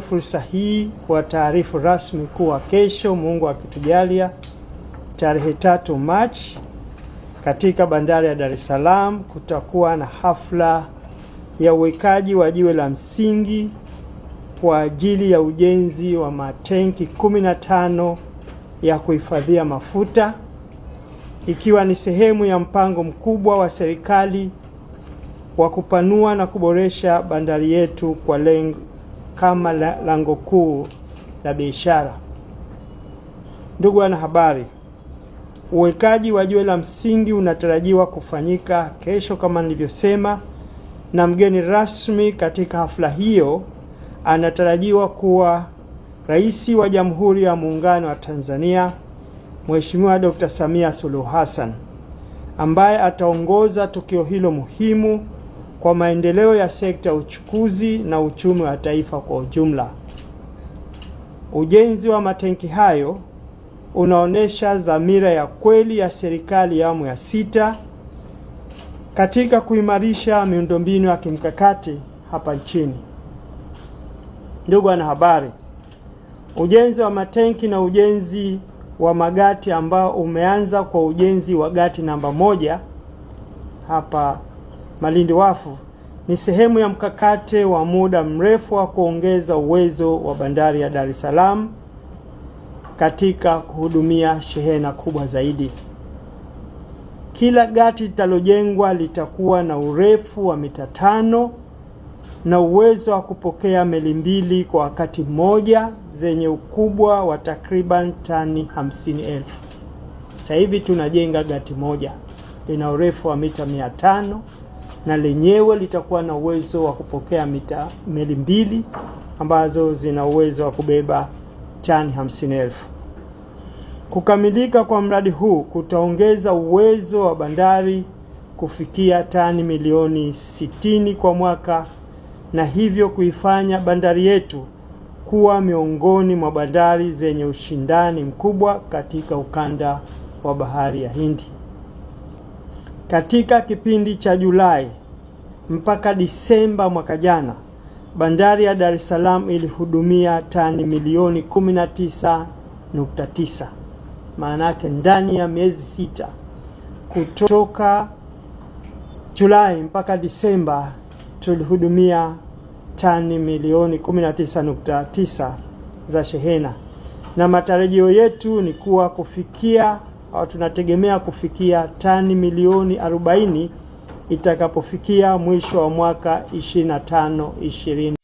Fursa hii kwa taarifu rasmi kuwa kesho, Mungu akitujalia, tarehe 3 Machi, katika bandari ya Dar es Salaam kutakuwa na hafla ya uwekaji wa jiwe la msingi kwa ajili ya ujenzi wa matenki 15 ya kuhifadhia mafuta, ikiwa ni sehemu ya mpango mkubwa wa serikali wa kupanua na kuboresha bandari yetu kwa lengo kama lango kuu la biashara. Ndugu wanahabari, uwekaji wa jiwe la msingi unatarajiwa kufanyika kesho kama nilivyosema, na mgeni rasmi katika hafla hiyo anatarajiwa kuwa Rais wa Jamhuri ya Muungano wa Tanzania, Mheshimiwa Dr. Samia Suluhu Hassan, ambaye ataongoza tukio hilo muhimu kwa maendeleo ya sekta ya uchukuzi na uchumi wa taifa kwa ujumla. Ujenzi wa matenki hayo unaonesha dhamira ya kweli ya serikali ya awamu ya 6 katika kuimarisha miundombinu ya kimkakati hapa nchini. Ndugu wanahabari, ujenzi wa matenki na ujenzi wa magati ambao umeanza kwa ujenzi wa gati namba 1 hapa Malindi Wafu ni sehemu ya mkakati wa muda mrefu wa kuongeza uwezo wa bandari ya Dar es Salaam katika kuhudumia shehena kubwa zaidi. Kila gati litalojengwa litakuwa na urefu wa mita 5 na uwezo wa kupokea meli 2 kwa wakati mmoja zenye ukubwa wa takriban tani 50,000. Sasa hivi tunajenga gati moja lina urefu wa mita 500 na lenyewe litakuwa na uwezo wa kupokea meli 2 ambazo zina uwezo wa kubeba tani 50,000. Kukamilika kwa mradi huu kutaongeza uwezo wa bandari kufikia tani milioni 60 kwa mwaka, na hivyo kuifanya bandari yetu kuwa miongoni mwa bandari zenye ushindani mkubwa katika ukanda wa Bahari ya Hindi. Katika kipindi cha Julai mpaka Disemba mwaka jana, bandari ya Dar es Salaam ilihudumia tani milioni 19.9. Maana yake ndani ya miezi 6 kutoka Julai mpaka Disemba tulihudumia tani milioni 19.9 za shehena, na matarajio yetu ni kuwa tunategemea kufikia tani milioni 40 itakapofikia mwisho wa mwaka 25-20.